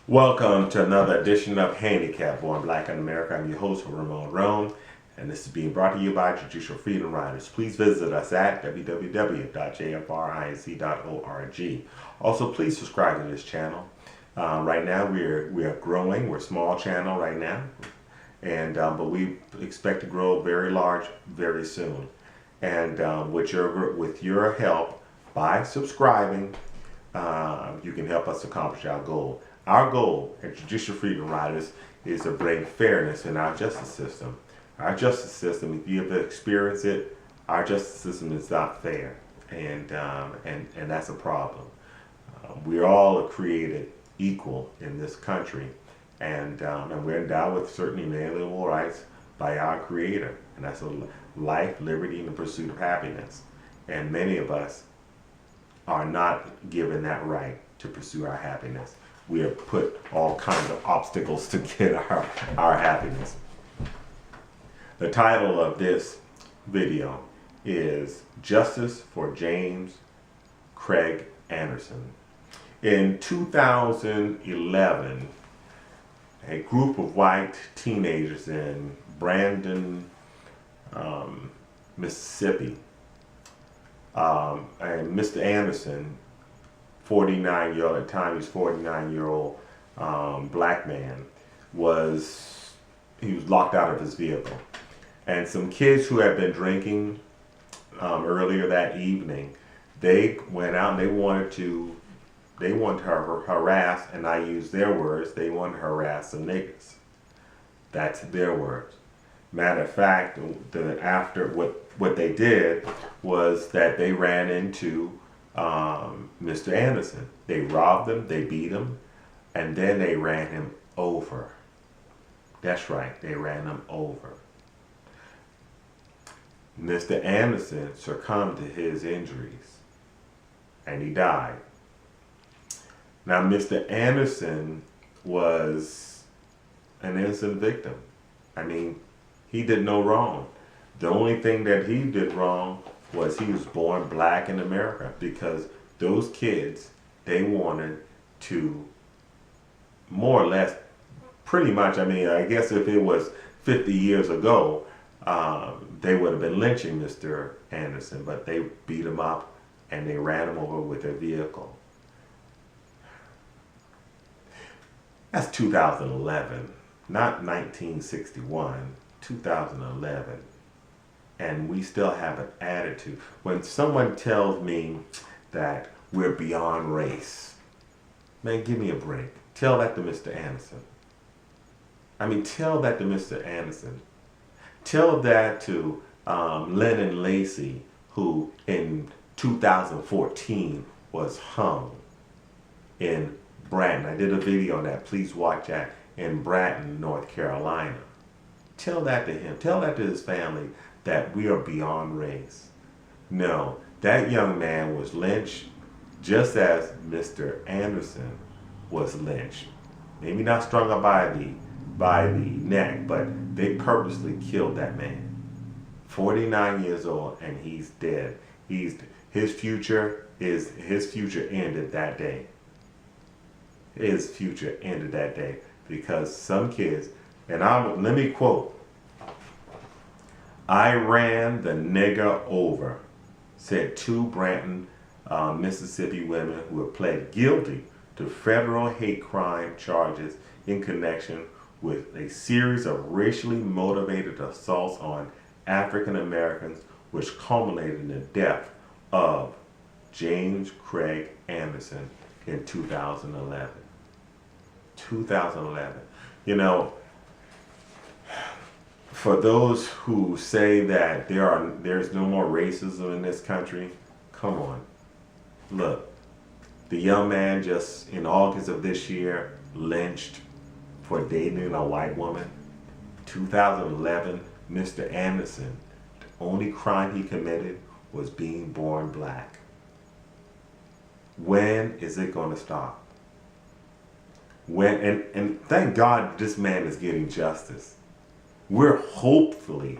Welcome to another edition of Handicap Born Black in America. I'm your host, Ramon Roan, and this is being brought to you by Judicial Freedom Riders. Please visit us at www.jfrinc.org. Also, please subscribe to this channel. Right now, we are growing. We're a small channel right now, and but we expect to grow very large very soon. And with your help by subscribing, you can help us accomplish our goal. Our goal at Judicial Freedom Riders is to bring fairness in our justice system. Our justice system, if you have experienced it, our justice system is not fair, and that's a problem. We all are created equal in this country, and we're endowed with certain inalienable rights by our Creator, and that's life, liberty, and the pursuit of happiness. And many of us are not given that right to pursue our happiness. We have put all kinds of obstacles to get our happiness. The title of this video is Justice for James Craig Anderson. In 2011, a group of white teenagers in Brandon, Mississippi, and Mr. Anderson, 49-year-old, at the time he was 49-year-old black man, was locked out of his vehicle. And some kids who had been drinking earlier that evening, they went out and they wanted to harass, and I use their words, they wanted to harass some niggas. That's their words. Matter of fact, what they did was that they ran into Mr. Anderson. They robbed him, they beat him, and then they ran him over. That's right, they ran him over. Mr. Anderson succumbed to his injuries, and he died. Now, Mr. Anderson was an innocent victim. I mean, he did no wrong. The only thing that he did wrong was he was born black in America, because those kids, they wanted to more or less, pretty much, I mean, I guess if it was 50 years ago, they would have been lynching Mr. Anderson, but they beat him up and they ran him over with their vehicle. That's 2011, not 1961, 2011. And we still have an attitude. When someone tells me that we're beyond race, man, give me a break. Tell that to Mr. Anderson. I mean, tell that to Mr. Anderson. Tell that to Lennon Lacey, who in 2014 was hung in Bratton. I did a video on that. Please watch that, in Bratton, North Carolina. Tell that to him. Tell that to his family, that we are beyond race. No, that young man was lynched just as Mr. Anderson was lynched. Maybe not strung up by the neck, but they purposely killed that man. 49 years old, and he's dead. His future ended that day. His future ended that day because some kids, and let me quote, "I ran the nigger over," said two Branton, Mississippi women who have pled guilty to federal hate crime charges in connection with a series of racially motivated assaults on African Americans, which culminated in the death of James Craig Anderson in 2011. 2011. You know, for those who say that there's no more racism in this country, come on. Look, the young man just in August of this year lynched for dating a white woman. 2011, Mr. Anderson, the only crime he committed was being born black. When is it going to stop? And thank God this man is getting justice. We're hopefully,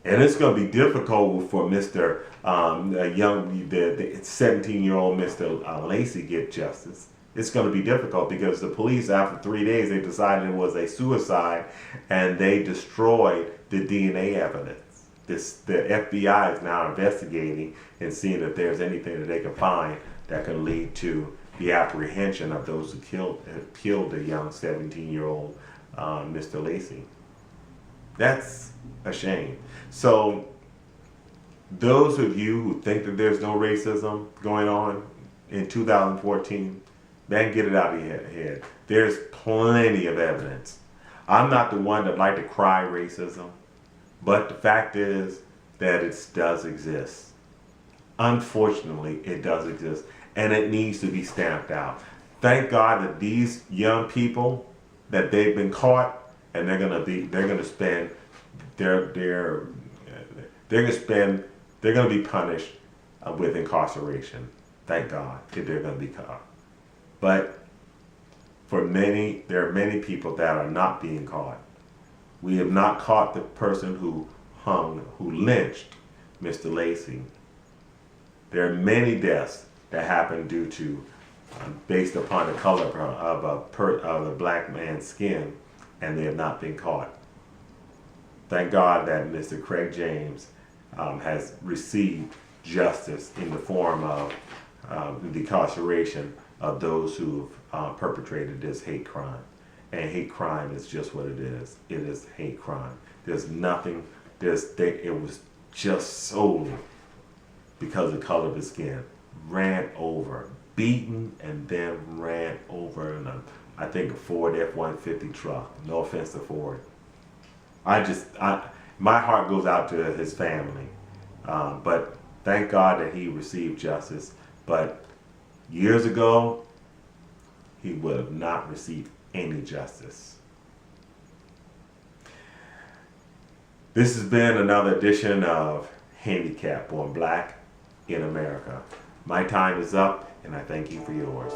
and it's going to be difficult for Mr. The 17-year-old Mr. Lacey get justice. It's going to be difficult because the police, after 3 days, they decided it was a suicide, and they destroyed the DNA evidence. The FBI is now investigating and seeing if there's anything that they can find that can lead to the apprehension of those who killed the young 17-year-old Mr. Lacy. That's a shame. So those of you who think that there's no racism going on in 2014, man, get it out of your head. There's plenty of evidence. I'm not the one that like to cry racism, but the fact is that it does exist. Unfortunately, it does exist, and it needs to be stamped out. Thank God that these young people, that they've been caught, and they're gonna spend they're gonna be punished with incarceration. Thank God that they're gonna be caught. But there are many people that are not being caught. We have not caught the person who lynched Mr. Lacy. There are many deaths that happen due to, based upon the color of the black man's skin, and they have not been caught. Thank God that Mr. Craig James has received justice in the form of the incarceration of those who have perpetrated this hate crime. And hate crime is just what it is. It is hate crime. There's nothing, it was just solely because of the color of his skin. Ran over, beaten, and then ran over in I think a Ford F-150 truck. No offense to Ford. My heart goes out to his family. But thank God that he received justice. But years ago, he would have not received any justice. This has been another edition of Handicap on Black in America. My time is up, and I thank you for yours.